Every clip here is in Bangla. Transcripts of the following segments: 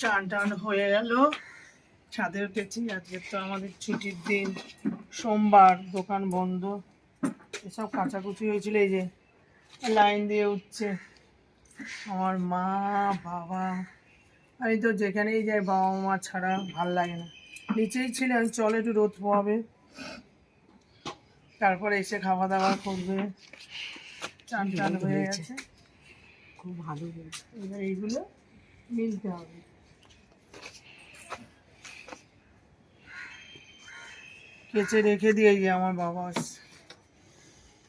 চান টান হয়ে গেল, ছাদে উঠেছি। আজকে তো আমাদের ছুটির দিন, সোমবার, দোকান বন্ধ। এসব কাচাকুচি হয়েছিল, এই যে লাইন দিয়ে উঠছে আমার মা বাবা। আমি তো যেখানেই যাই বাবা মা ছাড়া ভাল লাগে না। নিচেই ছিলাম, চলে একটু রোদ পোয়াবে, তারপরে এসে খাওয়া দাওয়া করবে। চান টান হয়ে গেছে, খুব ভালো। এবার এইগুলো মিলতে হবে। কেচে রেখে দিয়ে যে আমার বাবা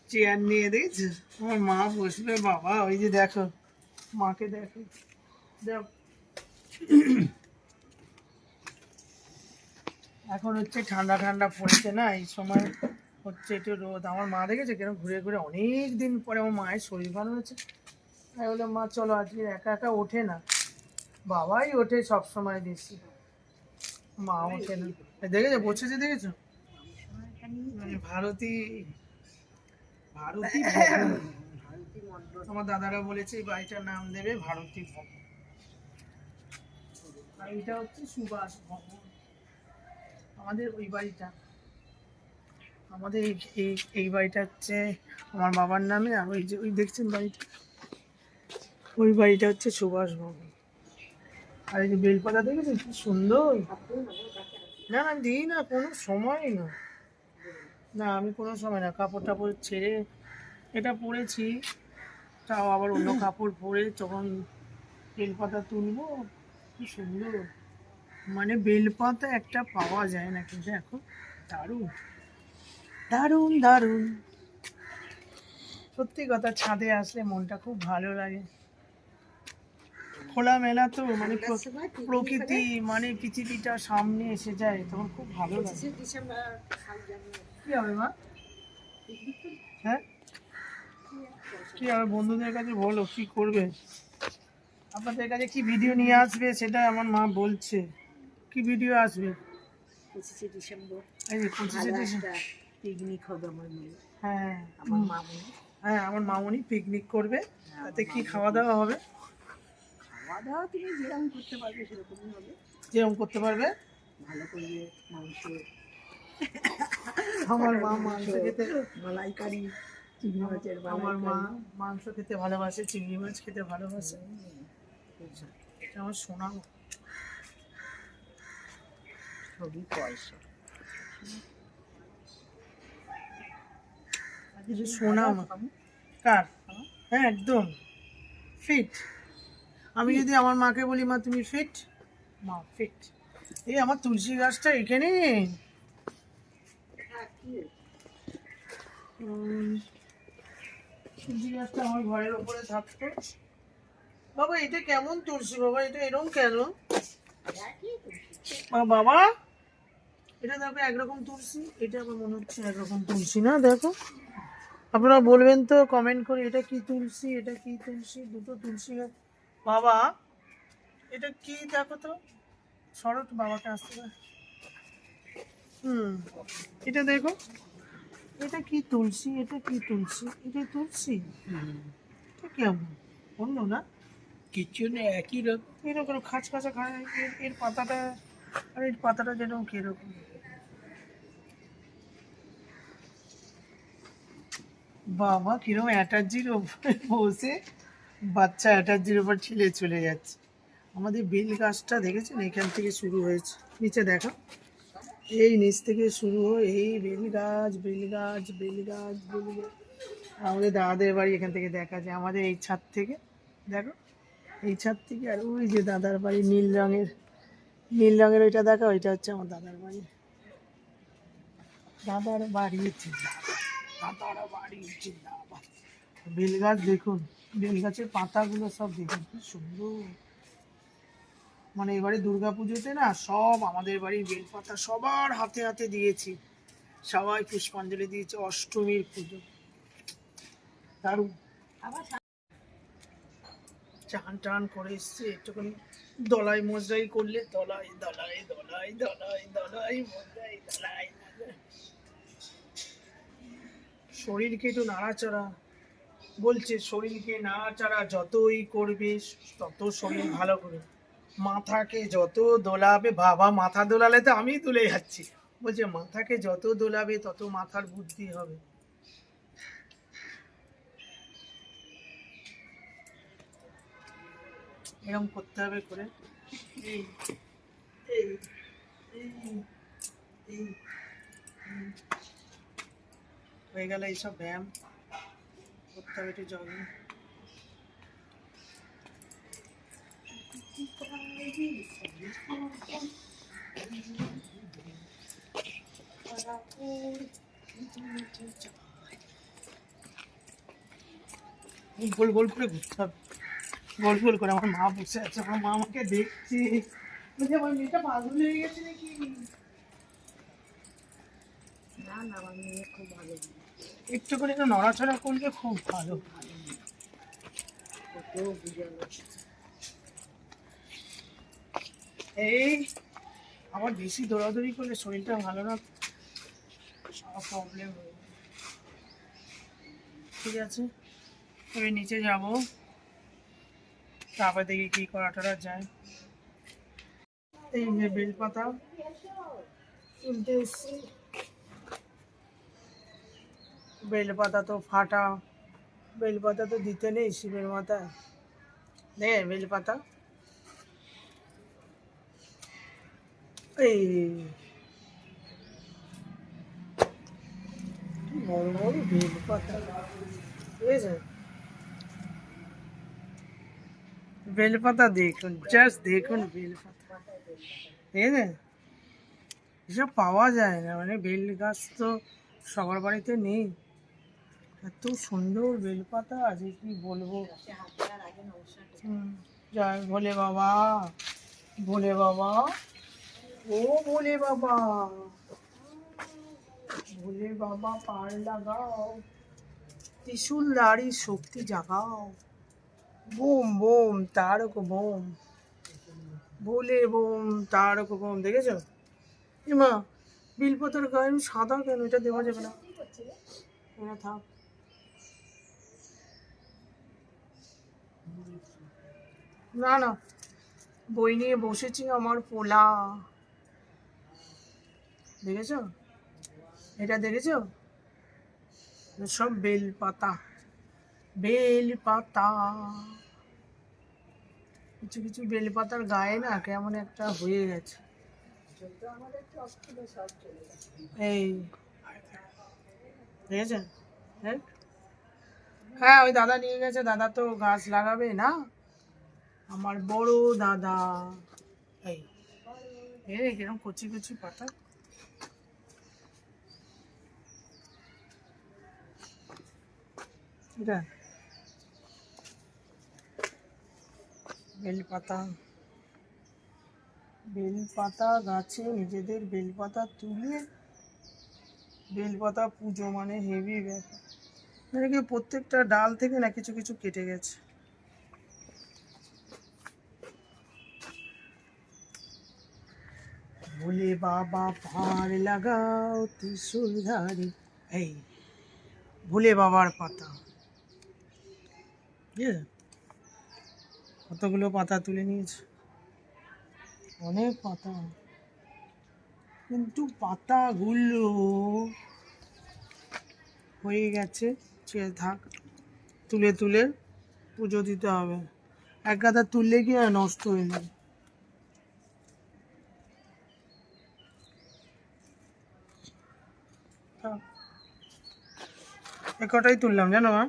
চেয়ার নিয়ে দেখেছে, আমার মা বসবে। বাবা ওই যে দেখো, মাকে দেখো, দেখ এখন হচ্ছে ঠান্ডা ঠান্ডা পড়েছে না, এই সময় হচ্ছে একটু রোদ। আমার মা দেখেছে কেন ঘুরে ঘুরে, অনেক দিন পরে আমার মায়ের শরীর ভালো হয়েছে। আমি বললাম মা চলো, আজকে একা একা ওঠে না, বাবাই ওঠে সব সময় বেশি, মা ওঠে না। দেখেছো বসেছে, দেখেছো ভারতী ভারতী ভবন। আমার দাদারা বলেছে এই বাড়িটার নাম দেবে ভারতী ভবন। আর এটা হচ্ছে সুভাষ ভবন। আমাদের ওই বাড়িটা, আমাদের এই বাড়িটা হচ্ছে আমার বাবার নামে। আর ওই যে ওই দেখছেন বাড়িটা, ওই বাড়িটা হচ্ছে সুভাষ ভবন। আর এই যে বেলপাতা দেখেছেন কি সুন্দর। না না দিই না, কোনো সময় না, না আমি কোনো সময় না, কাপড় টাপড় ছেড়ে এটা পরেছি, তাও আবার অন্য কাপড় পরে তখন বেলপাতা তুলবো। কি সুন্দর, মানে বেলপাতা একটা পাওয়া যায় না কিন্তু এখন। দারুণ দারুণ দারুণ, সত্যি কথা। ছাদে আসলে মনটা খুব ভালো লাগে, খোলামেলা তো, মানে প্রকৃতি, মানে পৃথিবীটা সামনে এসে যায়, তখন খুব ভালো লাগে। কি হবে মা? হ্যাঁ কি হবে, বন্ধুদের কাছে বলো কি করবে, আপনাদের কাছে কি ভিডিও নিয়ে আসবে সেটা আমার মা বলছে। কি ভিডিও আসবে? 25শে ডিসেম্বর এই যে 25শে ডিসেম্বর পিকনিক হবে আমার মেয়ে, হ্যাঁ আমার মামনি। হ্যাঁ আমার মামনি পিকনিক করবে, তাতে কি খাওয়া দাওয়া হবে? খাওয়া দাওয়া তুমি যেরকম করতে পারবে সেরকমই হবে। যেরকম করতে পারবে, ভালো করবে। মাংস, আমার মা মাংস খেতে, মালাইকারি, চিংড়ি মাছের আমার মা মালাইকারি। মাংস খেতে ভালোবাসে, চিংড়ি মাছ খেতে ভালোবাসে। এটা আমার সোনা, সবই পয়সা। সোনা কার। হ্যাঁ একদম ফিট। আমি যদি আমার মাকে বলি মা তুমি ফিট, মা ফিট। এই আমার তুলসী গাছটা এখানে, তুলসী গাছটা আমার ঘরের ওপরে থাকতো। বাবা এটা কেমন তুলসী বাবা, এটা এরকম কেন? বাবা এটা দেখো একরকম তুলসী, এটা আমার মনে হচ্ছে একরকম তুলসী না, দেখো। আপনারা বলবেন তো কমেন্ট করে, এটা কি তুলসী, এটা কি তুলসী, দুটো তুলসী গাছ। বাবা এটা কি দেখো তো, শরৎ বাবাকে আসতে পারে। এটা দেখো, এটা কি তুলসী, এটা কি তুলসী, এটা তুলসী, এটা কেমন অন্য না, কিছু নেই, একই রকম। এরকম খাঁচ খাঁচা খায়। এর পাতাটা, আর এর পাতাটা যেন কিরকম। বাবা কিরকম অ্যাটার্জির ওপরে বসে, বাচ্চা অ্যাটার্জির ওপর ছিলে চলে যাচ্ছে। আমাদের বেল গাছটা দেখেছেন, এখান থেকে শুরু হয়েছে, নিচে দেখো, এই নিচ থেকে শুরু হয়ে এই বেল গাছ বেল গাছ বেল গাছ বেল গাছ। আমাদের দাদাদের বাড়ি এখান থেকে দেখা যায়, আমাদের এই ছাদ থেকে দেখো, এই ছাদ থেকে। আর ওই যে দাদার বাড়ি নীল রঙের, নীল রঙের ওইটা দেখা, ওইটা হচ্ছে আমার দাদার বাড়ি। দাদার বাড়ি হচ্ছে, দাদার বাড়ি হচ্ছে দাদা। বেল গাছ দেখুন, বেল গাছের পাতাগুলো সব দেখুন কি সুন্দর। মানে এবারে দুর্গাপুজোতে না সব আমাদের বাড়ির বেলপাতা সবার হাতে হাতে দিয়েছি, সবাই পুষ্পাঞ্জলি দিয়েছে। অষ্টমীর পুজো দারুণ। চান টান করে এসছে, একটুখানি দলাই মজরাই করলে, দলাই দলাই দলাই দলাই দলাই মজরাই দলাই মজরাই। শরীরকে একটু নাড়াচাড়া, বলছে শরীরকে নাড়াচাড়া যতই করবে তত শরীর ভালো করে। মাথাকে যত দোলাবে, বাবা মাথা দোলালে তো আমি তুলে যাচ্ছি। বলছে মাথাকে যত দোলাবে তত মাথার বুদ্ধি হবে। এরকম করতে হবে করে। এই এই এই এই হয়ে গেল এইসব ব্যায়াম করতে হবে, একটু জগিং। গোল গোল করে ঘুরতে হবে, গোল গোল করে। আমার মা বসে আছে, আমার মা আমাকে দেখছে, বলছে আমার মেয়েটা পাগল হয়ে গেছে নাকি। না না, আমার মেয়ে খুব ভালো। একটু করে একটু নড়াচড়া করলে খুব ভালো। কত বুঝালো। এই আবার বেশি দৌড়াদৌড়ি করলে শরীরটা ভালো না, সব প্রবলেম হয়ে যাবে। ঠিক আছে, এবার নিচে যাব, তারপর দেখি কি করা টরা যায়। এই যে বেলপাতা তুলতে এসছি, বেলপাতা তো ফাটা, বেলপাতা তো দিতে নেই শিবের মাথায়। নে বেলপাতা, এই বড় বড় বেলপাতা, ঠিক আছে। বেলপাতা দেখুন, জাস্ট দেখুন বেলপাতা, ঠিক আছে। এসব পাওয়া যায় না, মানে বেল গাছ তো সবার বাড়িতে নেই। এত সুন্দর বেলপাতা আছে কি বলবো। জয় ভোলে বাবা, ভোলে বাবা, ও ভোলে বাবা, ভোলে বাবা পার লাগাও, ত্রিশূলধারী শক্তি জাগাও, বোম বোম তারক বোম, ভোলে বোম তারক বোম। দেখেছো মা বিলপাতার গায়ে সাদা কেন? এটা দেওয়া যাবে না, এটা থাক। না না, বই নিয়ে বসেছি আমার পোলা, দেখেছো? এটা দেখেছো? সব বেলপাতা, বেলপাতা। কিছু কিছু বেলপাতার গায়ে না কেমন একটা হয়ে গেছে। এই দেখেছেন? হ্যাঁ ওই দাদা নিয়ে গেছে, দাদা তো গাছ লাগাবে না, আমার বড় দাদা। এই কিরকম কচি কচি পাতা। এটা বেলপাতা, বেলপাতা গাছে নিজেদের বেলপাতা তুলে বেলপাতা পুজো মানে হেভি ব্যাপার। মানে কি প্রত্যেকটা ডাল থেকে না কিছু কিছু কেটে গেছে। ভোলে বাবা পার লাগাও ত্রিশূলধারী, এই ভোলে বাবার পাতা, ঠিক আছে। কতগুলো পাতা তুলে নিয়েছে, অনেক পাতা, কিন্তু পাতাগুলো হয়ে গেছে, ছেড়ে থাক। তুলে তুলে পুজো দিতে হবে, এক গাদা তুললে কি আর নষ্ট হয়ে যাবে। এ কটাই তুললাম জানো মা,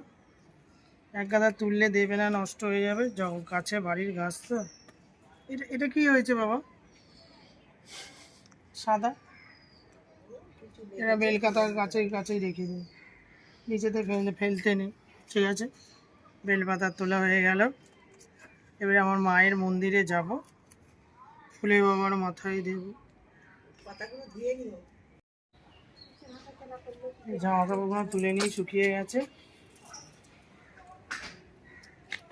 এক গাদা তুললে দেবে না, নষ্ট হয়ে যাবে, গাছে বাড়ির গাছ তো। এটা এটা কি হয়েছে বাবা সাদা? এরা বেলপাতা গাছের কাছেই রেখে দিই, নিচেতে ফেলতে নেই। ঠিক আছে, বেলপাতা তোলা হয়ে গেল। এবারে আমার মায়ের মন্দিরে যাব, ফুলে বাবার মাথায় দেব। জামা কাপড়গুলো তুলে নিয়ে শুকিয়ে গেছে,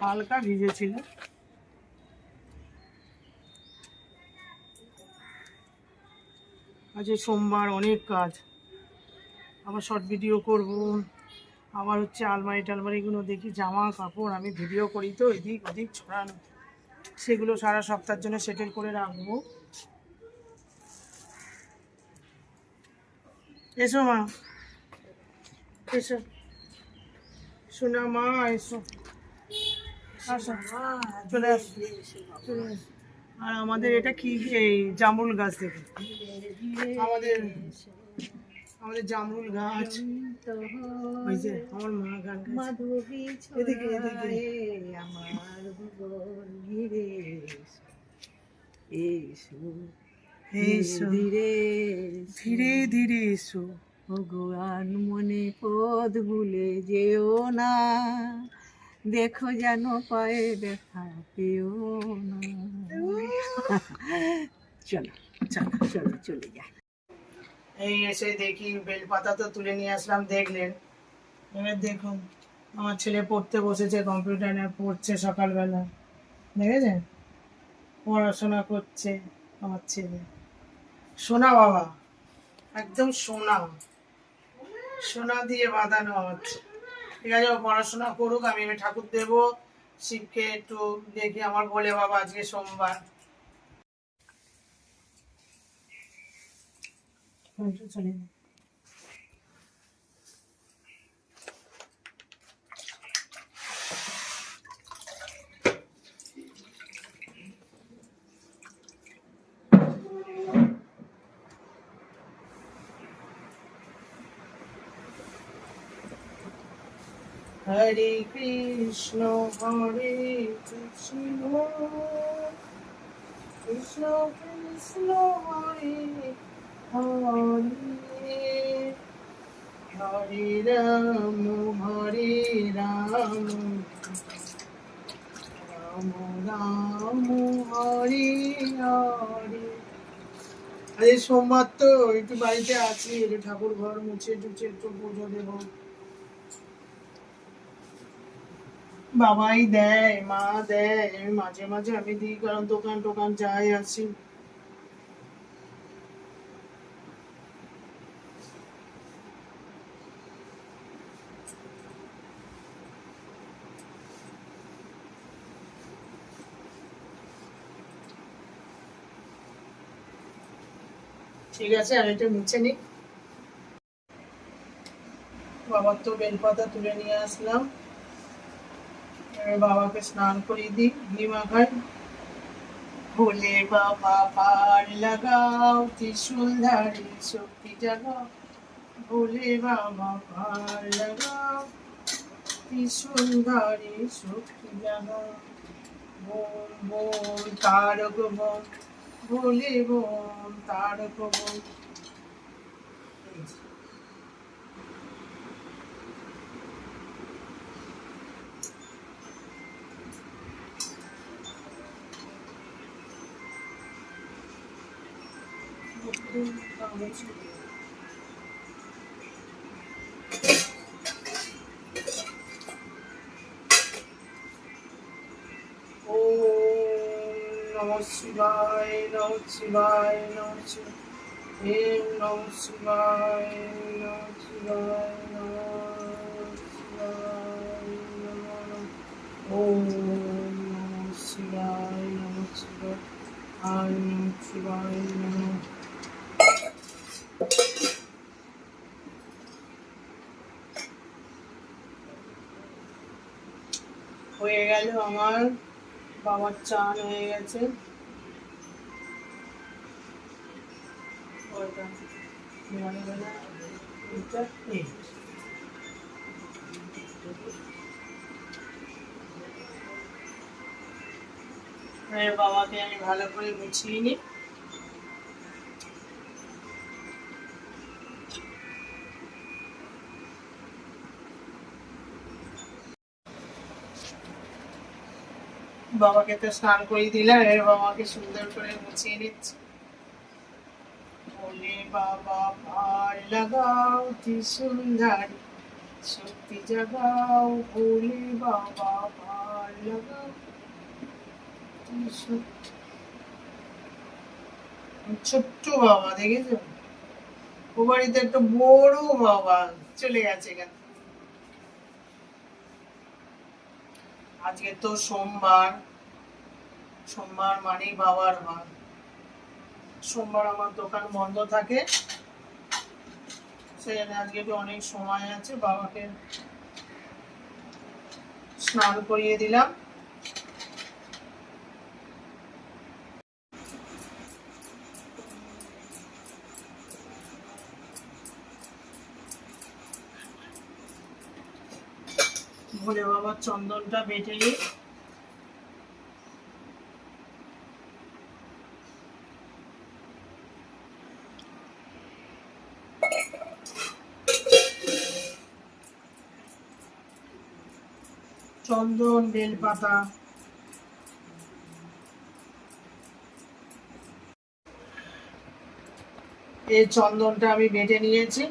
হালকা ভিজেছিল। আজ সোমবার, অনেক কাজ, আবার শর্ট ভিডিও করব, আবার হচ্ছে আলমারি টালমারিগুলো দেখি, জামা কাপড় আমি ভিডিও করি তো এদিক ওদিক ছড়ানো, সেগুলো সারা সপ্তাহের জন্য সেটেল করে রাখবো। এসো মা, এসো শোনা মা, এসো, আসো, চলে আসো, চলে আসো। আর আমাদের এটা কি, এই জামরুল গাছ থেকে আমাদের আমাদের জামরুল গাছ। ওই যে আমার মা গান গাইছে। মাধবী এদিকে এদিকে আমার ভুবন ঘিরে এসো এসো, ধীরে ধীরে ধীরে এসো। ভগবান মনে পদ ভুলে যেও না, দেখো যেন পায়ে দেখা পেও না। চলো চলো, চলো চলে যাই। এই এসে দেখি বেলপাতা তো তুলে নিয়ে আসলাম, দেখলেন। এবার দেখুন আমার ছেলে পড়তে বসেছে, কম্পিউটার নিয়ে পড়ছে সকালবেলা, দেখেছেন? পড়াশোনা করছে আমার ছেলে। সোনা বাবা, একদম সোনা, সোনা দিয়ে বাঁধানো হচ্ছে। ঠিক আছে, ও পড়াশোনা করুক, আমি এবার ঠাকুর দেবো। শিবকে একটু দেখি, আমার বলে বাবা আজকে সোমবার। চলে যাই। হরে কৃষ্ণ কৃষ্ণ কৃষ্ণ হরে হরে, হরে রাম রাম রাম হরে হরে। আরে সোমবার তো একটু বাড়িতে আছি, একটু ঠাকুর ঘর মুছে টুছে একটু পুজো দেবো। বাবাই দেয়, মা দেয়, আমি মাঝে মাঝে আমি দিই, কারণ দোকান টোকান যাই আসি। ঠিক আছে, আমি একটু মুছে নিই। বাবার তো বেলপাতা তুলে নিয়ে আসলাম, এবার বাবাকে স্নান করিয়ে দিই, ঘি মাখাই। ভোলে বাবা পার লাগাও, ত্রিশূল ধারী শক্তি জাগাও। ভোলে বাবা পার লাগাও, ত্রিশূল ধারী শক্তি জাগাও। বোম বোম তারক বোম, ভোলে বোম তারক বোম। ওম নমঃ শিবায়, নমঃ শিবায়, নমঃ শিবায়। ওম নমঃ শিবায়, নমঃ শিবায়, নমঃ শিবায়, নমঃ। ওম নমঃ শিবায়, নমঃ শিবায়, আর নমঃ শিবায়, নমঃ। হয়ে গেল আমার, বাবার চান হয়ে গেছে। ওইটা বেলা এটা এই বাবাকে আমি ভালো করে গুছিয়ে নিই। বাবাকে তো স্নান করিয়ে দিলাম, এবার বাবাকে সুন্দর করে গুছিয়ে নিচ্ছি। বলে বাবা ভার লাগাও, ত্রিশূল ধারী শক্তি জাগাও। বলে বাবা ভার লাগাও, ত্রিশূল। ছোট্ট বাবা দেখেছো, ও বাড়িতে একটা বড় বাবা চলে গেছে এখানে। আজকে তো সোমবার, সোমবার মানেই বাবার বার। সোমবার আমার দোকান বন্ধ থাকে, সেখানে আজকে একটু অনেক সময় আছে, বাবাকে স্নান করিয়ে দিলাম। ভোলে বাবার চন্দনটা বেটে নিই। চন্দন, বেলপাতা, এই চন্দনটা আমি বেটে নিয়েছি।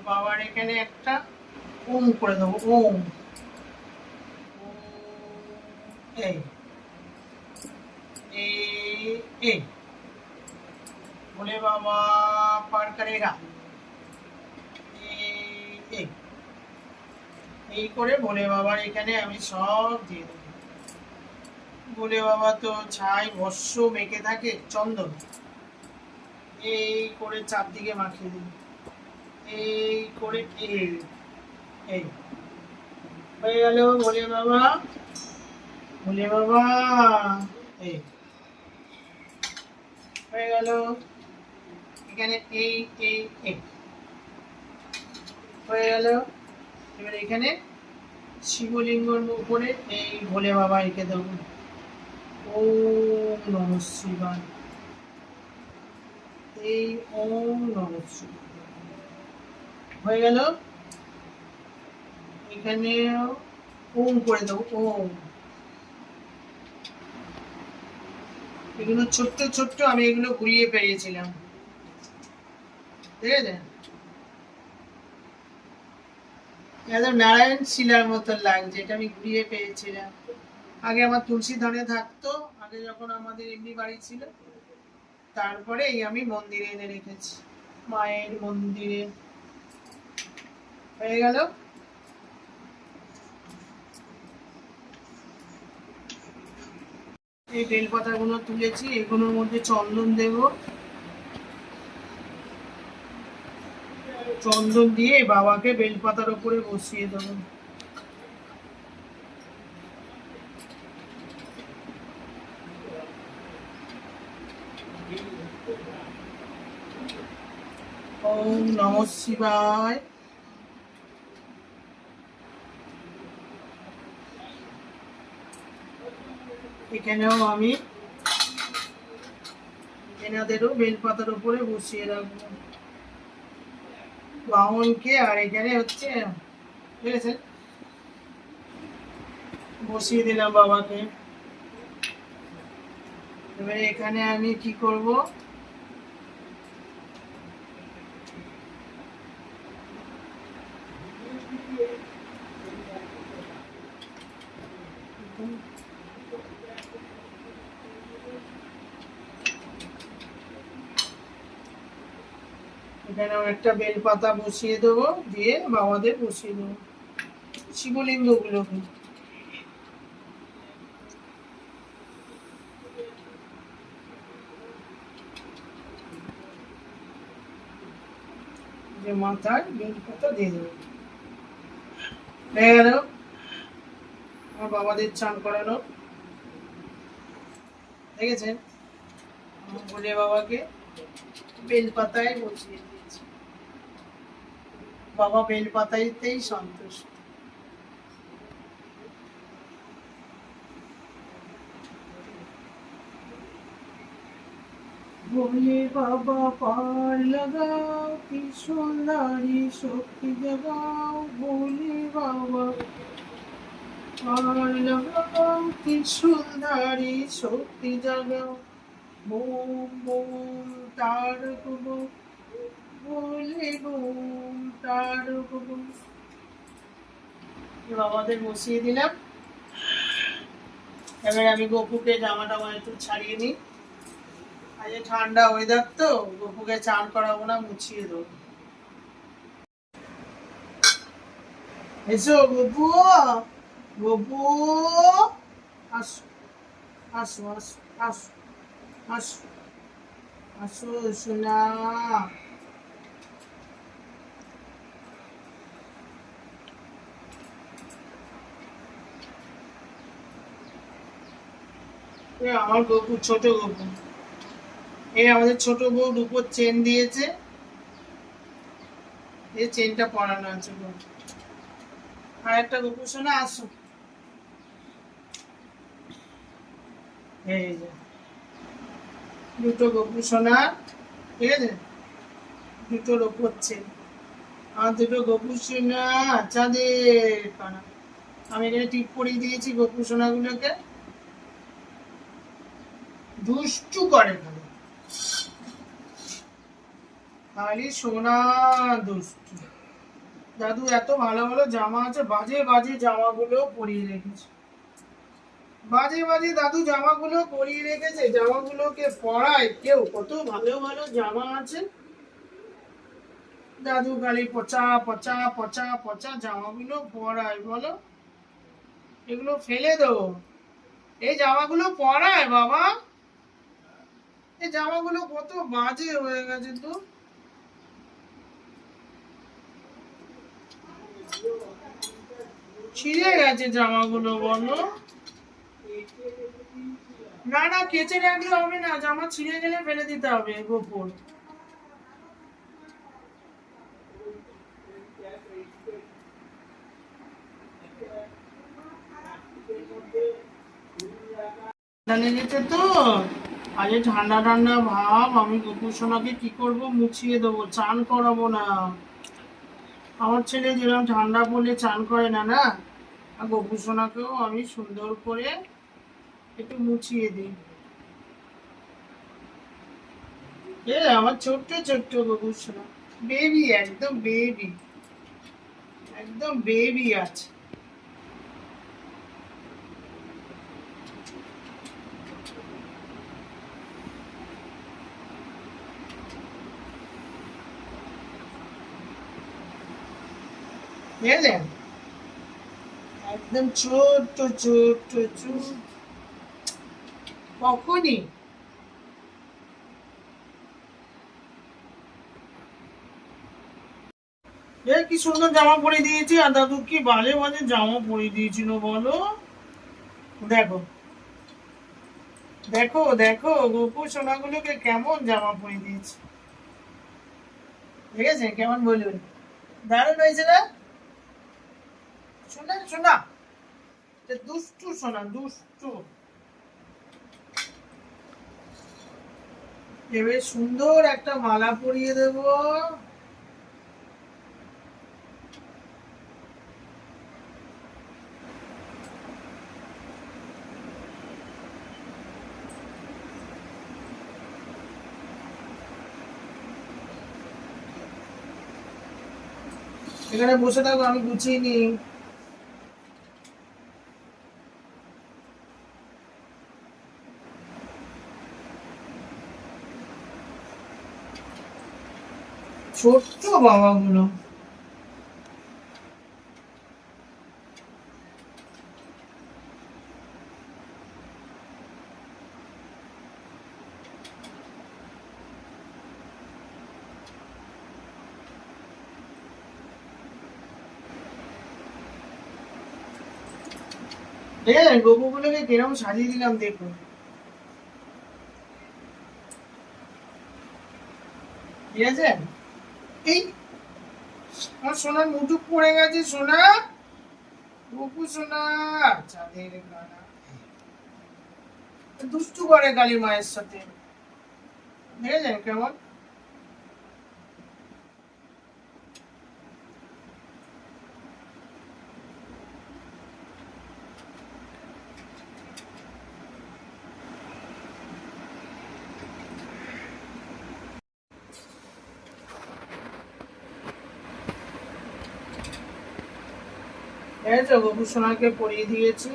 বাবার এখানে একটা ওম করে দেবো, ওম। এই এই ভোলে বাবা পার করেগা, এই এই করে ভোলে বাবার এখানে আমি সব দিয়ে দেবো। ভোলে বাবা তো ছাই ভস্য মেখে থাকে চন্দন, এই করে চারদিকে মাখিয়ে দিই, এই করে এই এই হয়ে গেল ভোলে বাবা। ভোলে বাবা এই হয়ে গেল। এখানে এই এই এই হয়ে গেল। এবার এখানে শিবলিঙ্গর উপরে এই ভোলে বাবা এঁকে দেবো, ওম নমঃ শিবায়, এই ওম নমঃ শিবায় হয়ে গেল। এখানে ওম করে দেবো, ওম। এগুলো ছোট্ট ছোট্ট আমি এগুলো ঘুরিয়ে পেয়েছিলাম, ঠিক আছে? একদম নারায়ণ শিলার মতো লাগছে, এটা আমি ঘুরিয়ে পেয়েছিলাম। আগে আমার তুলসী ধানে থাকতো, আগে যখন আমাদের এমনি বাড়ি ছিল, তারপরে এই আমি মন্দিরে এনে রেখেছি, মায়ের মন্দিরে। হয়ে গেল। এই বেলপাতাগুলো তুলেছি, এগুলোর মধ্যে চন্দন দেব, চন্দন দিয়ে বাবাকে বেলপাতার উপরে বসিয়ে দেবো। ওম নমঃ শিবায়। এখানেও আমি এনাদেরও বেলপাতার উপরে বসিয়ে রাখবো বামনকে, আর এখানে হচ্ছে, ঠিক আছে, বসিয়ে দিলাম বাবাকে। এবারে এখানে আমি কি করব, এখানে একটা বেলপাতা বসিয়ে দেবো, দিয়ে বাবাদের বসিয়ে দেবো শিবলিঙ্গ গুলোকে। যে মাথায় বেলপাতা দিয়ে দেবো। হয়ে গেল আমার বাবাদের চান করানো, দেখেছেন? ভোলে বাবাকে বেলপাতায় বসিয়ে দিয়েছি, বাবা বেলপাতাইতেই সন্তুষ্ট। ভোলে বাবা পার লাগাও, কি সুন্দরী শক্তি জাগাও, ভোলে বাবা পার লাগাও, কি সুন্দরী শক্তি জাগাও, বোম বোম তারক বোম, ভোলে বোম তারক বোম। বাবাদের বসিয়ে দিলাম। এবার আমি গপুকে জামা টামা একটু ছাড়িয়ে নিই, আজ ঠান্ডা ওয়েদার তো, গপুকে চান করাবো না, মুছিয়ে দেবো। এসো গপু, গপু আসো, আসো আসো আসো আসো আসো সোনা। এ আমার গপু, ছোট গপু। এই আমাদের ছোট বউ রূপোর চেন দিয়েছে, এই চেনটা পরানো আছে গো। আর একটা গপু সোনা আসো। এই যে দুটো গপু সোনা, ঠিক আছে, দুটো রূপোর চেন। আমার দুটো গপু সোনা চাঁদের পানা। আমি এখানে টিপ পরিয়ে দিয়েছি গপু সোনাগুলোকে। দুষ্টু করে খালি, খালি সোনা দুষ্টু। দাদু এত ভালো ভালো জামা আছে, বাজে বাজে জামাগুলো পরিয়ে রেখেছে। বাজে বাজে দাদু জামাগুলো পরিয়ে রেখেছে, জামাগুলোকে পরায় কেউ, কত ভালো ভালো জামা আছে। দাদু খালি পচা পচা পচা পচা জামাগুলো পরায়, বলো এগুলো ফেলে দেবো? এই জামাগুলো পরায় বাবা, এই জামাগুলো কত বাজে হয়ে গেছে তো। ছিঁড়ে গেছে জামাগুলো, বলো। না না, কেচে রাখলে হবে না, জামা ছিঁড়ে গেলে ফেলে দিতে হবে গোপর। ঠান্ডা লেগেছে তো, আরে ঠান্ডা ঠান্ডা ভাব, আমি গোপুর সোনাকে কি করবো, মুছিয়ে দেবো, চান করাবো না। আমার ছেলে যেরকম ঠান্ডা পড়লে চান করে না, না, আর গোপুর সোনাকেও আমি সুন্দর করে একটু মুছিয়ে দিই। এ আমার ছোট্ট ছোট্ট গোপুর সোনা, বেবি, একদম বেবি, একদম বেবি আছে। বুঝলেন, একদম ছোট্ট ছোট্ট ছোট্ট। কখনই এ কি সুন্দর জামা পরে দিয়েছি, আর দাদু কি বাজে বাজে জামা পরে দিয়েছিল বলো। দেখো দেখো দেখো গোপু সোনাগুলোকে কেমন জামা পরে দিয়েছে, ঠিক আছে, কেমন বলুন, দারুণ হয়েছে না? শোনা শোনা, দুষ্টু সোনা দুষ্টু। এবার সুন্দর একটা মালা পরিয়ে দেব। এখানে বসে থাকো, আমি গুছিয়ে নি। ছোট্ট বাবাগুলো। ঠিক আছে, গপুগুলোকে কিরকম সাজিয়ে দিলাম দেখো, ঠিক আছে। এই আমার সোনার মুটুক পড়ে গেছে, সোনা গপু সোনা চাঁদের গানা। দুষ্টু করে কালী মায়ের সাথে, দেখেছেন কেমন। দেখেছো গপু সোনাকে পরিয়ে দিয়েছি।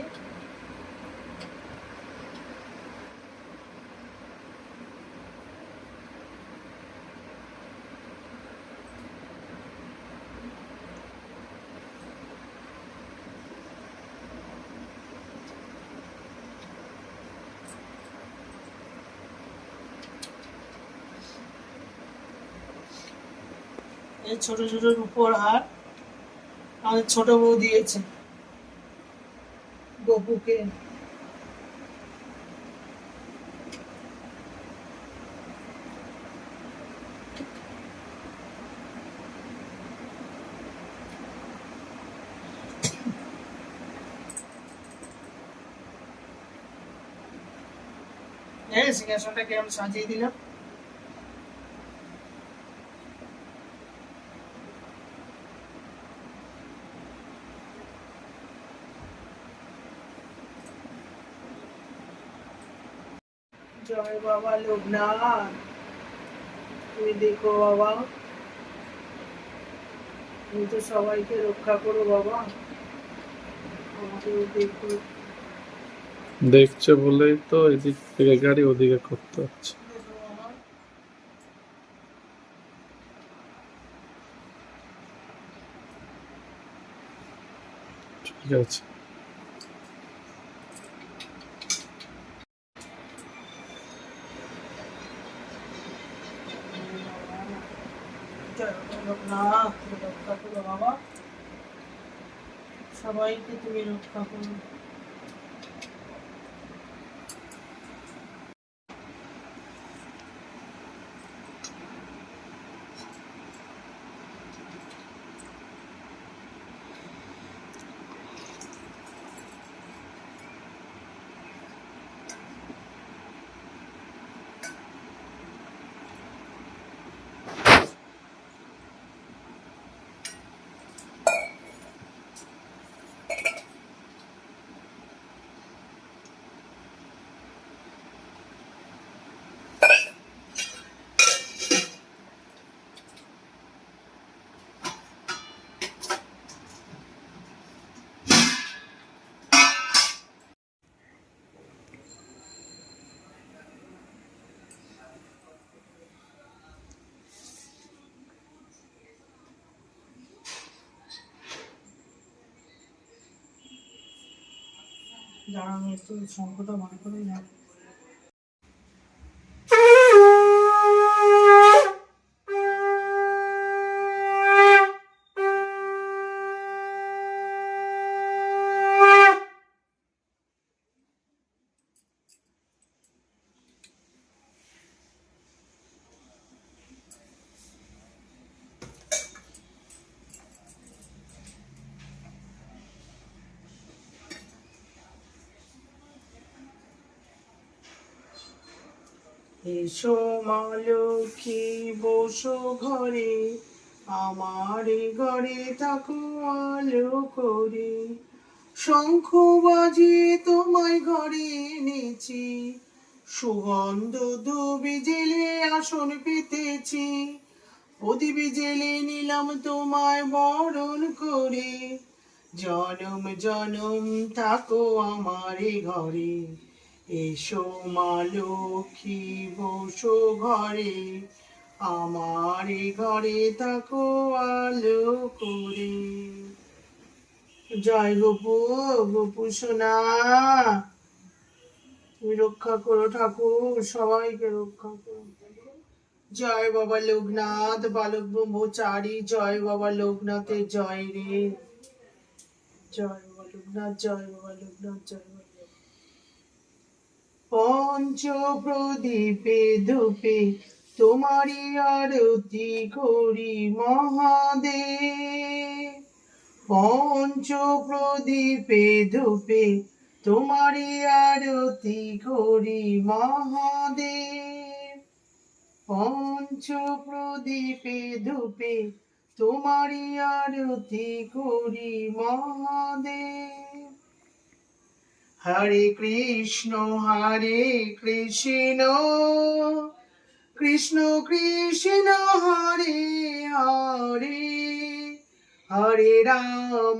এই ছোট ছোট রূপোর হার আমাদের ছোট বউ দিয়েছে গপুকে। সিংহাসনটা কেমন সাজিয়ে দিলাম। জয় বাবা লোকনাথ, তুমি দেখো বাবা, তুমি তো সবাইকে রক্ষা করো বাবা, আমাকেও দেখো। দেখছে বলেই তো এদিক থেকে গাড়ি ওদিকে করতে হচ্ছে। দেখো বাবা, ঠিক আছে। জয় বাবা লোকনাথ, তুমি রক্ষা করো বাবা, সবাইকে তুমি রক্ষা করো। যারা আমি একটু সংকট মনে করি না। এসো মা লক্ষ্মী বসো ঘরে, আমার ঘরে থাকো আলো করে, শঙ্খ বাজিয়ে তোমায় ঘরে এনেছি, সুগন্ধ ধূপে জেলে আসন পেতেছি, প্রদীপ জেলে নিলাম তোমায় বরণ করে, জনম জনম থাকো আমার ঘরে, এসো মা লক্ষ্মী বসো ঘরে, আমার ঘরে থাকো আলো করে। জয় গোপু, গোপু সোনা, তুমি রক্ষা করো ঠাকুর, সবাইকে রক্ষা করো। জয় বাবা লোকনাথ, বালক ব্রহ্মচারী, জয় বাবা লোকনাথের জয় রে, জয় বাবা লোকনাথ, জয় বাবা লোকনাথ, জয় বাবা। পঞ্চ প্রদীপে ধূপে তোমারি আরতি করি মহাদেব, পঞ্চ প্রদীপে ধূপে তোমারি আরতি করি মহাদেব, পঞ্চ প্রদীপে ধূপে তোমারি আরতি করি মহাদেব। হরে কৃষ্ণ কৃষ্ণ কৃষ্ণ হরে হরে, হরে রাম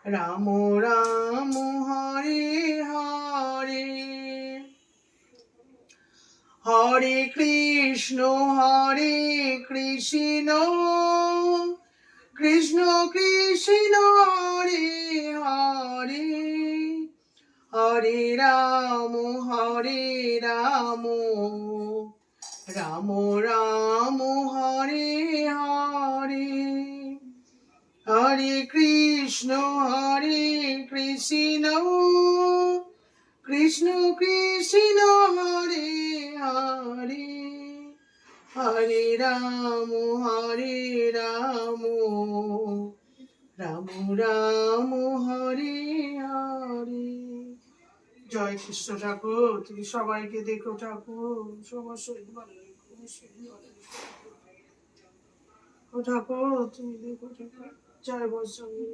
রাম রাম হরে হরে, হরে কৃষ্ণ কৃষ্ণ কৃষ্ণ হরে হরে, হরে রাম রাম রাম হরে হরে হরে কৃষ্ণ কৃষ্ণ কৃষ্ণ হরে হরে হরে রাম রাম রাম হরে হরে। জয় কৃষ্ণ ঠাকুর, তুমি সবাইকে দেখো ঠাকুর, সবার শরীর ভালো রেখো, শরীর ভালো রেখো। ও ঠাকুর তুমি দেখো ঠাকুর, জয় বৈষ্ণবী।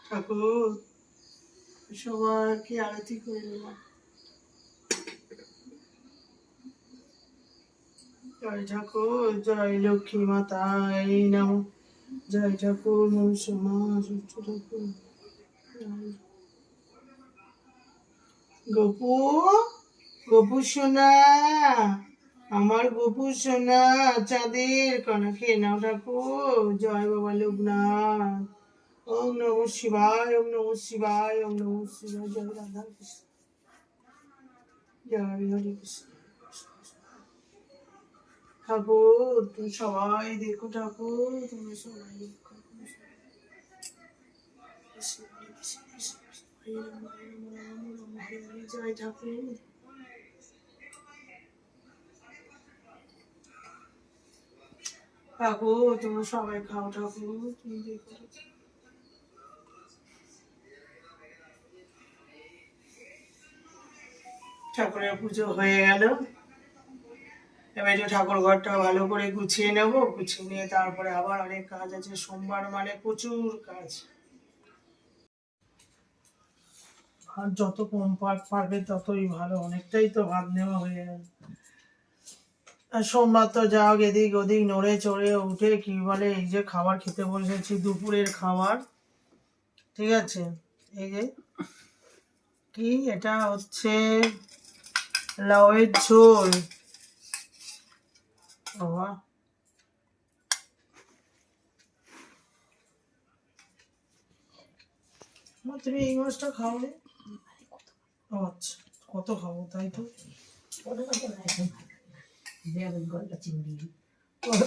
ঠাকুর সবাইকে আরতি করে দিলাম। জয় ঠাকুর, জয় লক্ষ্মী মাতায় নমঃ। জয় ঠাকুর মনসা ঠাকুর। গপু গপু সোনা, আমার গপু সোনা, চাঁদের কণা খেয়ে নাও ঠাকুর। জয় বাবা লোকনাথ। ওম নমঃ শিবায়, ওম নমঃ শিবায়, ওম নমঃ শিবায়। জয় রাধা কৃষ্ণ, জয় হরে কৃষ্ণ। ঠাকুর তুমি সবাই দেখো ঠাকুর, তুমি সবাই দেখো। জয় ঠাকুর। ঠাকুর তুমি সবাই খাও ঠাকুর, তুমি দেখো। ঠাকুরের পুজো হয়ে গেল, এবার একটু ঠাকুর ঘরটা ভালো করে গুছিয়ে নেবো, গুছিয়ে নিয়ে তারপরে আবার অনেক কাজ আছে। সোমবার মানে প্রচুর কাজ, আর যত কম পারবে ততই ভালো। অনেকটাই তো ভাত নেওয়া হয়ে গেল। আর সোমবার তো যাও এদিক ওদিক নড়ে চড়ে উঠে কি বলে, এই যে খাবার খেতে বসেছি, দুপুরের খাবার, ঠিক আছে। এই যে কি, এটা হচ্ছে লাউয়ের ঝোল। বাবা তুমি এই মাছটা খাও নি? আচ্ছা, কত খাবো তাই তো।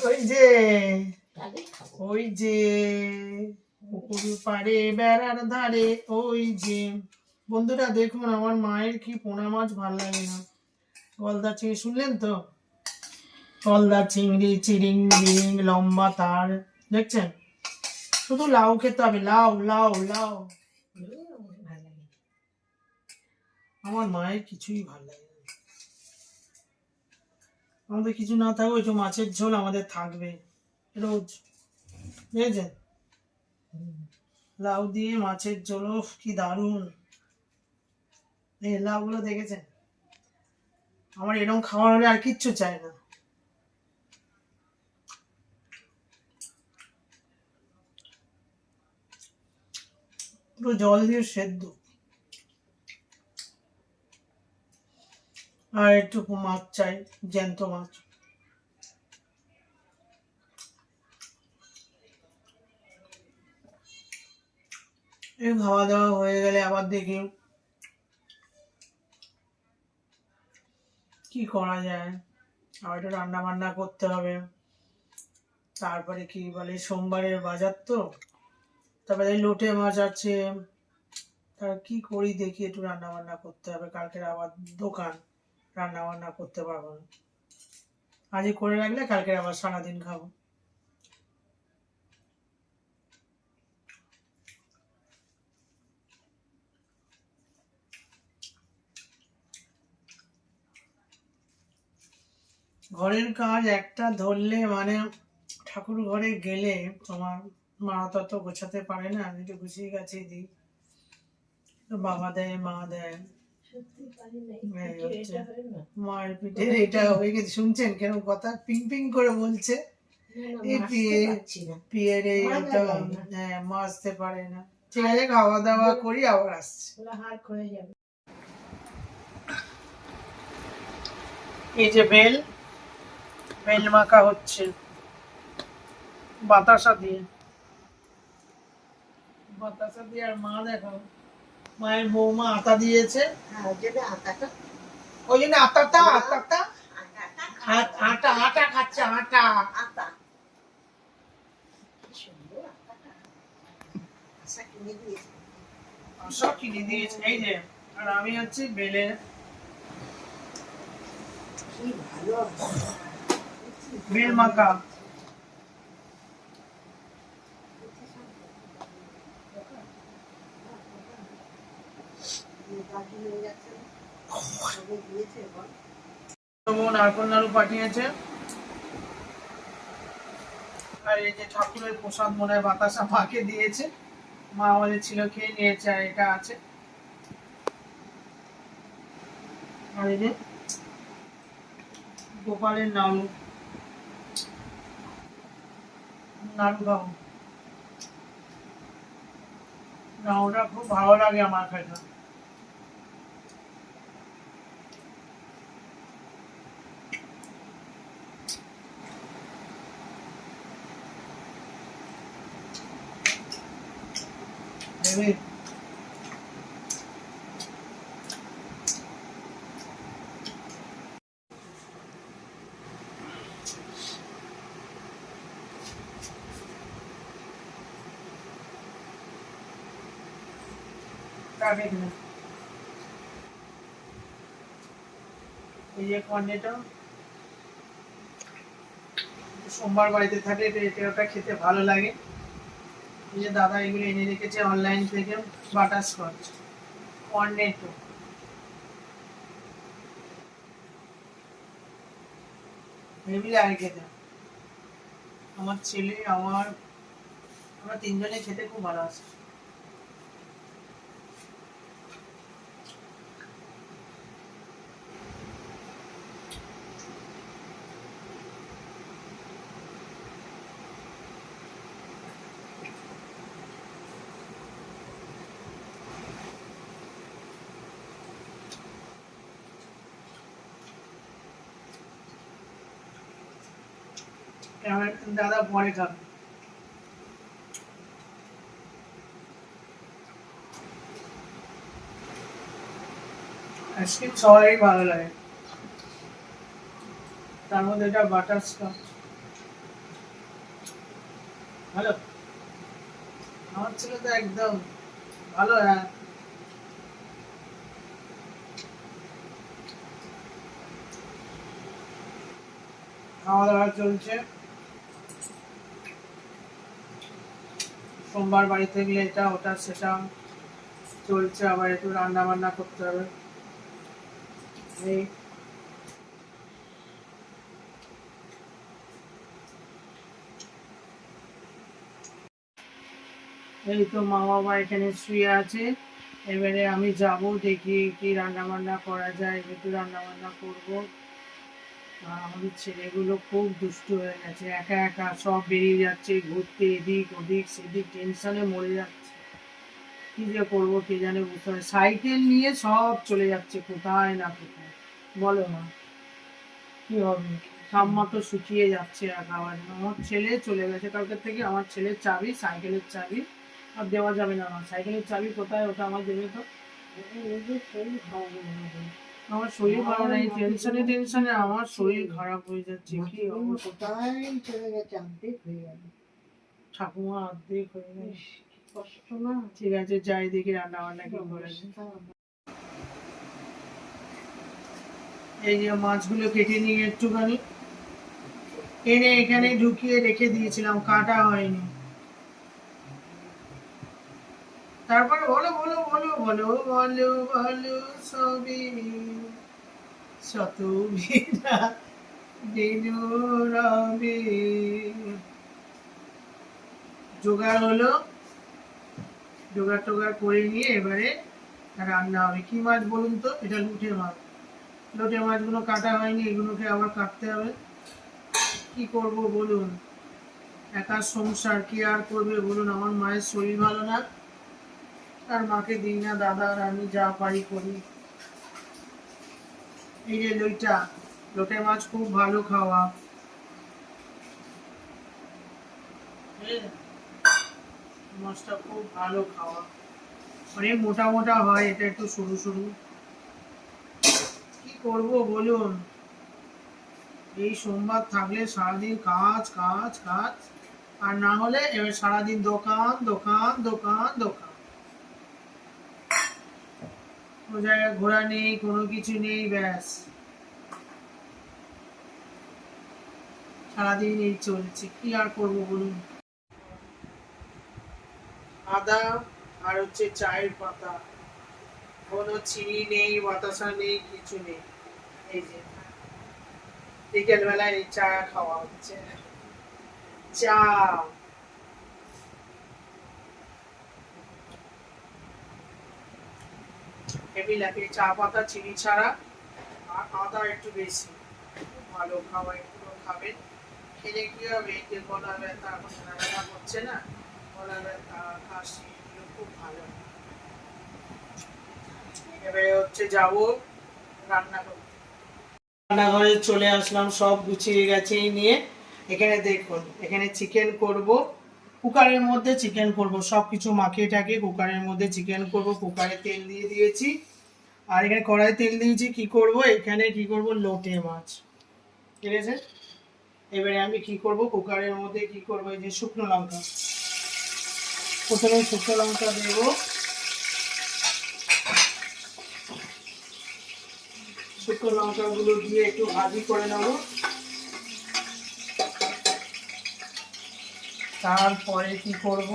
ওই যে ওই যে পুকুর পাড়ে বেড়ার ধারে, ওই যে বন্ধুরা দেখুন, আমার মায়ের কি পোনা মাছ ভাল লাগে না। গলদা চিংড়ি শুনলেন তো, গলদা চিংড়ি, চিরিং বিরিং লম্বা তার, দেখছেন। শুধু লাউ খেতে হবে, লাউ লাউ লাউ। আমার মায়ের কিছুই ভাল লাগে না। আমাদের কিছু না থাকবে, ওই তো মাছের ঝোল আমাদের থাকবে রোজ, বুঝেছেন। লাউ দিয়ে মাছের ঝোল, কি দারুণ। এই লাউগুলো দেখেছেন, আমার এরকম খাওয়ার হলে আর কিচ্ছু চাই না। পুরো জল দিয়ে সেদ্ধ, আর একটু মাছ চাই, জ্যান্ত মাছ। এই খাওয়া দাওয়া হয়ে গেলে আবার দেখি কি করা যায়, আবার একটু রান্না বান্না করতে হবে। তারপরে কি বলে, সোমবারের বাজার তো, তারপরে লোটে মাছ আছে। তার কি করি দেখি, একটু রান্না বান্না করতে হবে। কালকের আবার দোকান, রান্না বান্না করতে পারবো না। আজই করে রাখলে কালকে আবার সারাদিন খাবো। ঘরের কাজ একটা ধরলে মানে, ঠাকুর ঘরে গেলে আমার মা তত গোছাতে পারে না, আমি একটু গুছিয়ে গাছিয়ে দিই, বাবা দেয়, মা দেয়। মায়ের পিঠের এটা হয়ে গেছে, শুনছেন কেন কথা পিং পিং করে বলছে। এই পিয়ের এইটা, হ্যাঁ মাছতে পারে না। ঠিক আছে, খাওয়া দাওয়া করি, আবার আসছি। এই যে বেল মাখা হচ্ছে বাতাসা দিয়ে, আর মা দেখো মায়ের বৌমা আটা দিয়েছে, হ্যাঁ, ওই জন্য আটাটা ওই জন্য আটা আটাটা আটা আটা খাচ্ছে আটা। আটা কি সুন্দর আটাটা আশা কিনে দিয়েছে। সব কিনে দিয়েছে এই যে। আর আমি হচ্ছে বেলে কি ভালো বেল মাখা। বাকি হয়ে যাচ্ছে না, সবে দিয়েছে বল। নারকল নাড়ু পাঠিয়েছে। আর এই যে ঠাকুরের প্রসাদ মনে হয় বাতাসা মাকে দিয়েছে, মা আমাদের ছিল খেয়ে নিয়েছে, আর এটা আছে। আর এই যে গোপালের নাড়ু, নাড়ু খাবো। নাড়ুটা খুব ভালো লাগে আমার খেতে। হেভি। কাকে দিলাম? এই যে কর্নেটা সোমবার বাড়িতে থাকে, এটা ওটা খেতে ভালো লাগে। এই যে দাদা এগুলো এনে রেখেছে অনলাইন থেকে, বাটারস্কচ কর্নেটো। হেভি লাগে খেতে। আমার ছেলে আমরা তিনজনে খেতে খুব ভালোবাসি। আমার দাদা পরে খাবে। আইসক্রিম সবারই ভালো লাগে, তার মধ্যে এটা বাটারস্কচ ভালো। আমার ছেলে তো একদম ভালো। হ্যাঁ, খাওয়া দাওয়া চলছে। সোমবার বাড়িতে গেলে এটা ওটা সেটা চলছে, আবার একটু রান্না বান্না করতে হবে। এই এই তো মা বাবা এখানে শুয়ে আছে। এবারে আমি যাব, দেখি কি রান্না বান্না করা যায়, একটু রান্না বান্না করবো। আর আমাদের ছেলেগুলো খুব দুষ্টু হয়ে গেছে, একা একা সব বেরিয়ে যাচ্ছে ঘুরতে, এদিক ওদিক সেদিক, টেনশনে মরে যাচ্ছে। কি যে করবো কে জানে, বুঝতে পারে সাইকেল নিয়ে সব চলে যাচ্ছে কোথায় না কোথায়। বলো না কি হবে, ঠাম্মা তো শুকিয়ে যাচ্ছে একেবারে। আমার ছেলে চলে গেছে কালকে থেকে, আমার ছেলের চাবি, সাইকেলের চাবি আর দেওয়া যাবে না। আমার সাইকেলের চাবি কোথায়, ওটা আমার দেবে তো। এই যে শরীর খারাপ হয়ে গেছে। আমার শরীর ভালো নেই, টেনশনে টেনশনে আমার শরীর খারাপ হয়ে যাচ্ছে। কি অবস্থা, কোথায় চলে গেছে, অর্ধেক হয়ে গেল। ঠাকুমা অর্ধেক হয়ে গেছে। ইস, কি কষ্ট না। ঠিক আছে যাই দেখি রান্না বান্না কি করেছে। এই যে মাছগুলো কেটে নিয়ে একটুখানি এনে এখানে ঢুকিয়ে রেখে দিয়েছিলাম, কাটা হয়নি। তারপরে বলো বলো বলো বলো বলো বলো সবই শত বিনা দিনু রবে। জোগাড় হলো, জোগাড় টোগাড় করে নিয়ে এবারে রান্না হবে। কি মাছ বলুন তো? এটা লুটে মাছ। লোটে মাছগুলো কাটা হয়নি, এগুলোকে আবার কাটতে হবে। কি করব বলুন, একা সংসার, কি আর করবে বলুন। আমার মায়ের শরীর ভালো না, আর মাকে দিই না, দাদা আর আমি যা পারি করি। এই যে লোটে মাছ খুব ভালো খাওয়া, মাছটা খুব ভালো খাওয়া। অনেক মোটা মোটা হয়, এটা একটু সরু সরু। কি করব বলুন, এই সোমবার থাকলে সারাদিন কাজ কাজ কাজ, আর না হলে এবার সারাদিন দোকান দোকান দোকান দোকান। কোনো জায়গায় ঘোরা নেই, কোনো কিছু নেই, ব্যাস সারাদিন এই চলছে, কি আর করবো বলুন। আদা আর হচ্ছে চায়ের পাতা, কোনো চিনি নেই, বাতাসা নেই, কিছু নেই। এই যে বিকেল বেলায় এই চা খাওয়া হচ্ছে, চা। হেভি লাগে চা পাতা চিনি ছাড়া, আর আদা একটু বেশি, খুব ভালো খাওয়া, একটু খাবেন। খেলে কি হবে, এই যে গলা ব্যথা, এখন ব্যথা করছে না, গলা ব্যথা কাশি, এগুলো খুব ভালো। এবারে হচ্ছে যাবো রান্না করতে। রান্নাঘরে চলে আসলাম, সব গুছিয়ে গেছে নিয়ে। এখানে দেখুন, এখানে চিকেন করব, কুকারের মধ্যে চিকেন করব, সব কিছু মাখিয়ে টাকিয়ে কুকারের মধ্যে চিকেন করব। কুকারে তেল দিয়ে দিয়েছি, আর এখানে কড়াই তেল দিয়েছি। কি করব, এখানে কি করব, লোটে মাছ, ঠিক আছে। এবারে আমি কি করব, কুকারের মধ্যে কি করব, এই যে শুকনো লঙ্কা, প্রথমে শুকনো লঙ্কা দেব। শুকনো লঙ্কাগুলো দিয়ে একটু ভাজি করে নেব। তারপরে কি করব,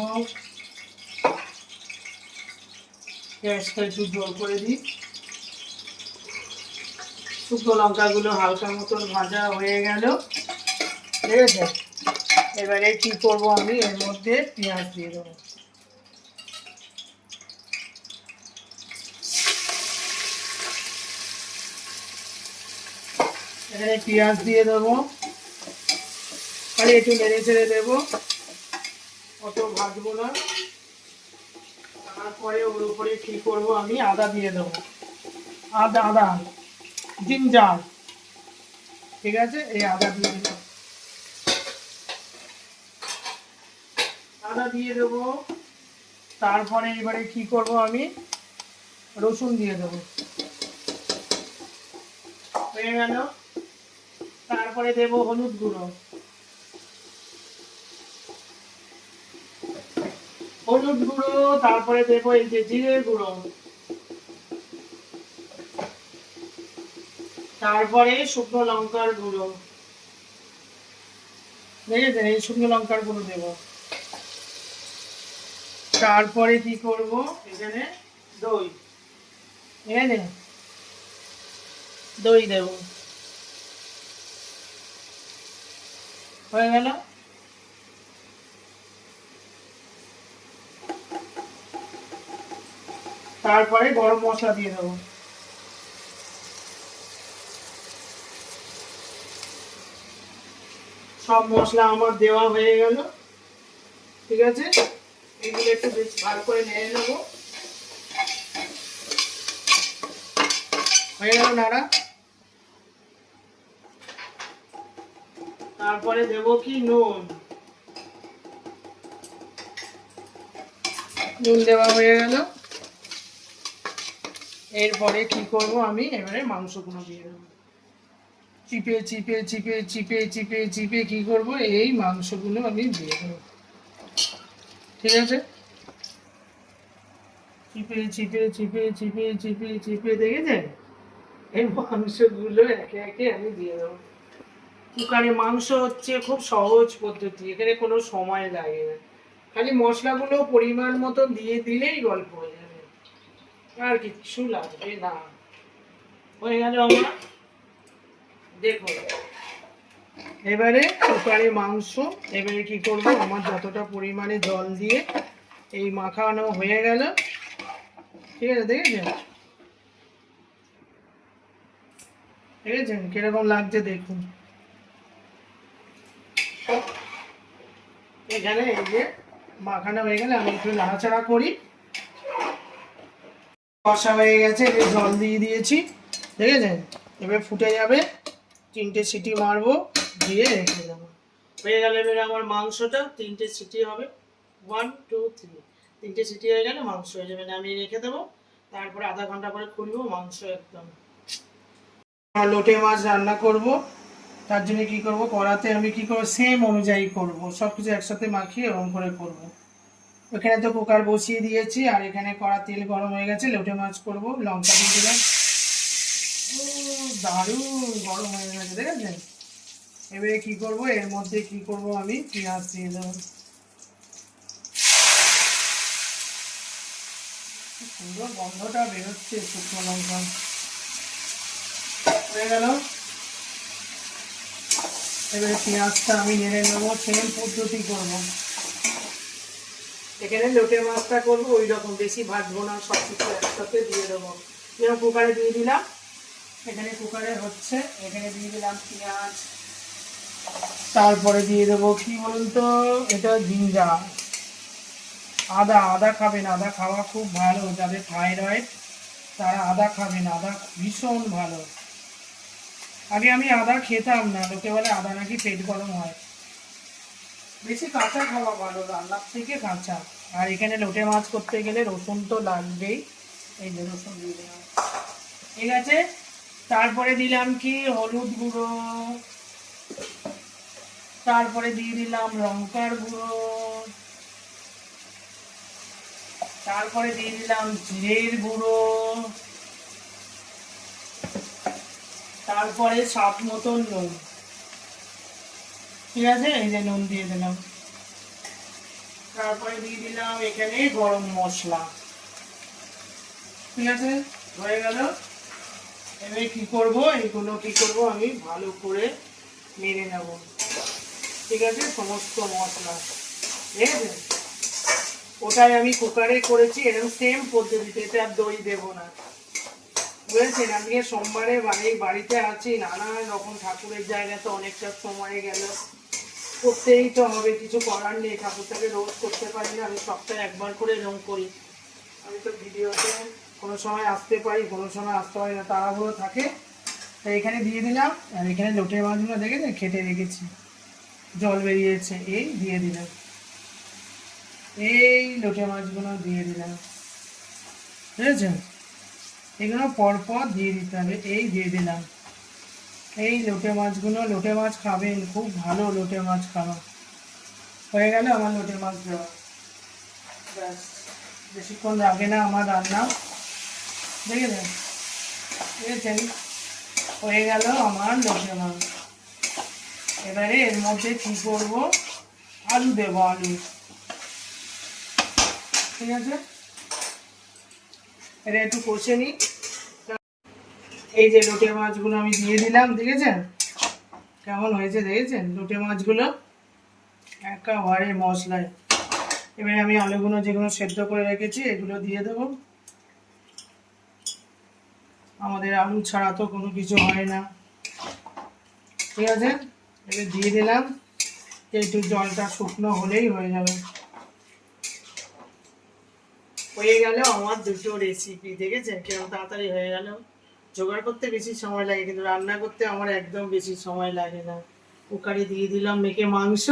গ্যাসটা একটু জোর করে দিই। শুকনো লঙ্কাগুলো হালকা মতন ভাজা হয়ে গেল, ঠিক আছে। এবারে কি করব, আমি এর মধ্যে পেঁয়াজ দিয়ে দেবো। এখানে পেঁয়াজ দিয়ে দেবো, খালি একটু নেড়ে ছেড়ে দেবো, অত ভাজবো না। তারপরে ওর উপরে কি করব, আমি আদা দিয়ে দেবো, আদা আদা জিঞ্জার, ঠিক আছে। এই আদা দিয়ে দেবো, আদা দিয়ে দেবো। তারপরে এবারে কি করব, আমি রসুন দিয়ে দেবো, হয়ে গেল। তারপরে দেবো হলুদ গুঁড়ো, হলুদ গুঁড়ো। তারপরে দেবো এই যে জিরে গুঁড়ো, তারপরে শুকনো লঙ্কার গুঁড়ো, দেখেছেন, এই শুকনো লঙ্কার গুঁড়ো দেবো। তারপরে কি করব, এখানে দই, ঠিক আছে, দই দেব, হয়ে গেল। তারপরে গরম মশলা দিয়ে দেবো, সব মশলা আমার দেওয়া হয়ে গেল, ঠিক আছে। এগুলো একটু বেশ ভালো করে নেড়ে নেবো, হয়ে গেল নাড়া। তারপরে দেবো কি নুন, নুন দেওয়া হয়ে গেল। এরপরে কি করব, আমি এবারে মাংসগুলো দিয়ে দেবো, চিপে চিপে চিপে চিপে চিপে চিপে কি করব, এই মাংসগুলো আমি দিয়ে দেবো, ঠিক আছে। চিপে চিপে চিপে চিপে চিপে চিপে, দেখেছেন, এই মাংসগুলো একে একে আমি দিয়ে দেবো। কুকারে মাংস হচ্ছে খুব সহজ পদ্ধতি, এখানে কোনো সময় লাগে না, খালি মশলাগুলো পরিমাণ মতো দিয়ে দিলেই গল্প হয়ে যাবে, আর কিছু লাগবে না। হয়ে গেল আমার, দেখুন। এবারে কুকারে মাংস, এবারে কি করব, আমার যতটা পরিমাণে জল দিয়ে এই মাখানো হয়ে গেল, ঠিক আছে। দেখেছেন, দেখেছেন কিরকম লাগছে, দেখুন। এখানে এই যে মাখানো হয়ে গেলে আমি একটু নাড়াচাড়া করি। কষা হয়ে গেছে, এই জল দিয়ে দিয়েছি, দেখেছেন। এবার ফুটে যাবে, 3টে সিটি মারবো, দিয়ে রেখে দেবো, হয়ে গেল। এবারে আমার মাংসটা 3টে সিটি হবে, 1 2 3, 3টে সিটি হয়ে গেলে মাংস হয়ে যাবে, নামিয়ে রেখে দেবো, তারপরে আধা ঘন্টা পরে খুলবো, মাংস একদম। লোটে মাছ রান্না করব, তার জন্য কি করব, কড়াতে আমি কি করব সেম অনুযায়ী করব, সব কিছু একসাথে মাখিয়ে এরকম করে করব। ওখানে তো কুকার বসিয়ে দিয়েছি, আর এখানে কড়া তেল গরম হয়ে গেছে, লোটে মাছ করব, লঙ্কা দিয়ে দিলাম, দারুণ গরম হয়ে গেছে দেখেছেন। এবারে কি করব, এর মধ্যে কি করব, আমি পেঁয়াজ দিয়ে দেবো, সুন্দর গন্ধটা বেরোচ্ছে শুকনো লঙ্কা হয়ে গেল। এবারে পেঁয়াজটা আমি নেড়ে নেবো, সেম পদ্ধতি করবো, এখানে লোটে মাছটা করবো ওই রকম, বেশি ভাজবো না, সব কিছু একসাথে দিয়ে দেবো। যেরকম কুকারে দিয়ে দিলাম, এখানে কুকারে হচ্ছে, এখানে দিয়ে দিলাম পেঁয়াজ, তারপরে দিয়ে দেবো কি বলুন তো, এটা জিঞ্জার, আদা। আদা খাবেন, আদা খাওয়া খুব ভালো, যাদের থাইরয়েড তারা আদা খাবেন, আদা ভীষণ ভালো। আগে আমি আদা খেতাম না, লোকে বলে আদা নাকি পেট গরম হয়, বেশি কাঁচা খাওয়া ভালো, রান্নার থেকে কাঁচা। আর এখানে লোটে মাছ করতে গেলে রসুন তো লাগবেই, এই যে রসুন দিয়ে দিলাম, ঠিক আছে। তারপরে দিলাম কি হলুদ গুঁড়ো, তারপরে দিয়ে দিলাম লঙ্কার গুঁড়ো, তারপরে দিয়ে দিলাম জিরের গুঁড়ো, তারপরে স্বাদ মতন নুন, ঠিক আছে, এই যে নুন দিয়ে দিলাম, তারপরে দিয়ে দিলাম এখানে গরম মশলা, ঠিক আছে, হয়ে গেল। এবার কি করব, এইগুলো কি করব, আমি ভালো করে মেরে নেব, ঠিক আছে, সমস্ত মশলা, ঠিক আছে। ওটাই আমি কুকারে করেছি, এরকম সেম পদ্ধতিতে, এটা আর দই দেবো না, বুঝেছেন। আজকে সোমবারে বাড়িতে আছি, নানা রকম ঠাকুরের জায়গাতে অনেকটা সময় গেল, করতেই তো হবে, কিছু করার নেই, ঠাকুরটাকে রোজ করতে পারি না, আমি সপ্তাহে একবার করে এরকম করি। আমি তো ভিডিওতে কোনো সময় আসতে পারি, কোনো সময় আসতে পারি না, তাড়াহুড়ো থাকে। তাই এখানে দিয়ে দিলাম, আর এখানে লোটে মাছগুলো দেখেছেন কেটে রেখেছি, জল বেরিয়েছে, এই দিয়ে দিলাম, এই লোটে মাছগুলো দিয়ে দিলাম, বুঝেছেন। এগুলো পরপর দিয়ে দিতে হবে, এই দিয়ে দিলাম, এই লোটে মাছগুলো, লোটে মাছ খাবেন, খুব ভালো লোটে মাছ খাওয়া। হয়ে গেল আমার লোটে মাছ দেওয়া, ব্যাস, বেশিক্ষণ লাগে না আমার রান্না, দেখেছেন, দেখেছেন, হয়ে গেল আমার লোটে মাছ। এবারে এর মধ্যে কি করব, আলু দেবো, আলু, ঠিক আছে। এটা একটু কষে নিই, এই যে লোটে মাছগুলো আমি দিয়ে দিলাম, দেখেছেন কেমন হয়েছে, দেখেছেন লোটে মাছগুলো একেবারে মশলায়। এবারে আমি আলুগুলো যেগুলো সেদ্ধ করে রেখেছি এগুলো দিয়ে দেবো, আমাদের আলু ছাড়া তো কোনো কিছু হয় না, ঠিক আছে। এবার দিয়ে দিলাম, একটু জলটা শুকনো হলেই হয়ে যাবে। হয়ে গেল আমার দুটো রেসিপি, দেখেছেন কিরকম তাড়াতাড়ি হয়ে গেল। জোগাড় করতে বেশি সময় লাগে, কিন্তু রান্না করতে আমার একদম বেশি সময় লাগে না। কুকারে দিয়ে দিলাম মেখে মাংস,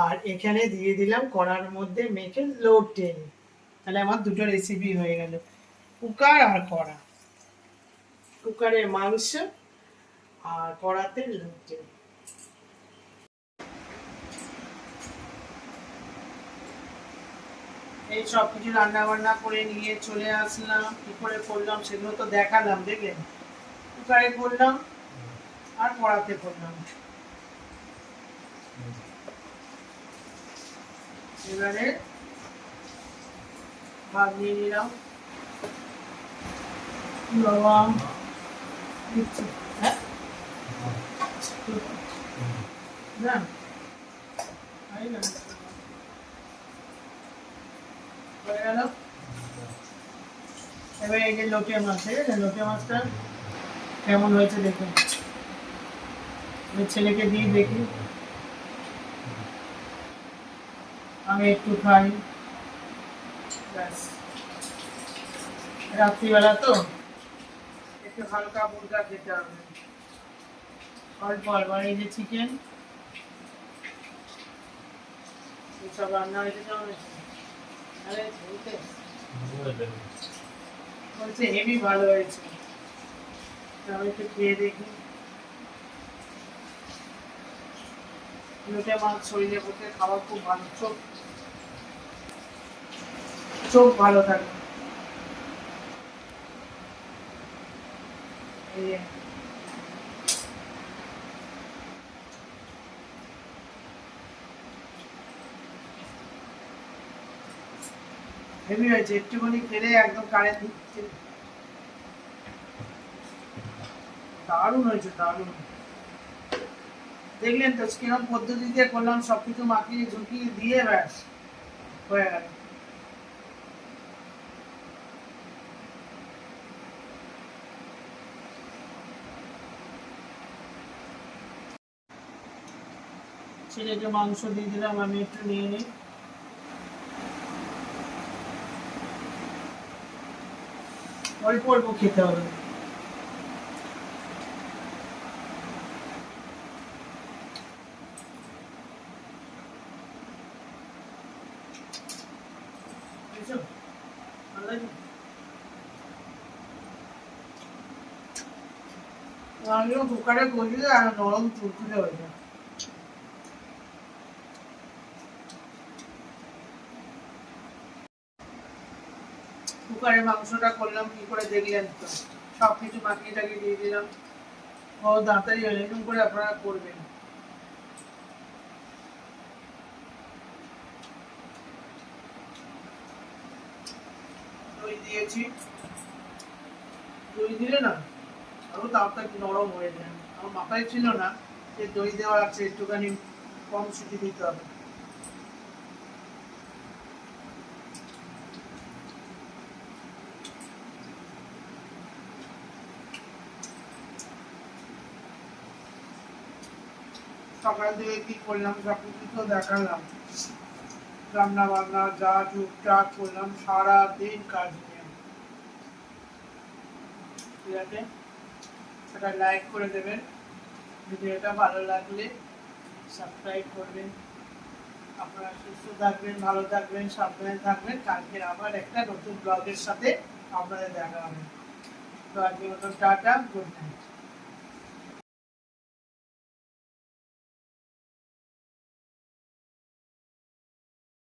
আর এখানে দিয়ে দিলাম কড়ার মধ্যে মেখে লোটে, তাহলে আমার দুটো রেসিপি হয়ে গেল, কুকার আর কড়া, কুকারে মাংস আর কড়াতে লোটে। এই সব কিছু রান্না বান্না করে নিয়ে চলে আসলাম, কি করে করলাম সেগুলো তো দেখালাম, দেখলেন, কুকারে করলাম আর কড়াতে করলাম। এবারে ভাত নিয়ে নিলাম, লবণ দিচ্ছি, হ্যাঁ না, হয়ে গেল, হয়ে গেল। এবার এই যে লোটে মাছ, ঠিক আছে, লোটে মাছটা কেমন হয়েছে দেখুন, ছেলেকে দিয়ে দেখি, আমি একটু খাই, ব্যাস, রাত্রিবেলা তো একটু হালকা ফুলকা খেতে হবে, অল্প অল্প। এই যে চিকেন এসব রান্না হয়েছে, কেমন হয়েছে, আরে বলতে বলছে হেভি ভালো হয়েছে। আমি একটু খেয়ে দেখি। লোটে মাছ শরীরের পক্ষে খাওয়া খুব ভালো, চোখ চোখ ভালো থাকে। এই যে, হেভি হয়েছে, একটুখানি খেলে একদম কারেন্ট দিচ্ছে। দারুণ হয়েছে, দারুণ। দেখলেন তো কিরকম পদ্ধতিতে করলাম, সবকিছু মাখিয়ে ঝুঁকিয়ে দিয়ে ব্যাস হয়ে গেল। ছেলেকে মাংস দিয়ে দিলাম, আমি একটু নিয়ে নিই। অল্প অল্প খেতে হবে। বুঝছো? ভালো লাগছে? আমিও কুকারে করলে আর নরম তুলতুলে হয়ে যায়। কুকারে মাংসটা করলাম কি করে দেখলেন তো, সবকিছু মাখিয়ে টাকিয়ে দিয়ে দিলাম, বহুত তাড়াতাড়ি হয়ে এরকম করে আপনারা করবেন। দই দিয়েছি, দই দিলে না আরো তাড়াতাড়ি নরম হয়ে যায়। আমার মাথায় ছিল না যে দই দেওয়া আছে, একটুখানি কম সিটি দিতে হবে। সকাল থেকে কি করলাম সবকিছু তো দেখালাম, রান্না বান্না যা টুকটাক করলাম, সারাদিন কাজ নিয়ে। ঠিক আছে, সেটা লাইক করে দেবেন, ভিডিওটা ভালো লাগলে সাবস্ক্রাইব করবেন। আপনারা সুস্থ থাকবেন, ভালো থাকবেন, সাবধানে থাকবেন। কালকে আবার একটা নতুন ব্লগের সাথে আপনাদের দেখা হবে। তো আজকের মতন টাটা, গুড নাইট।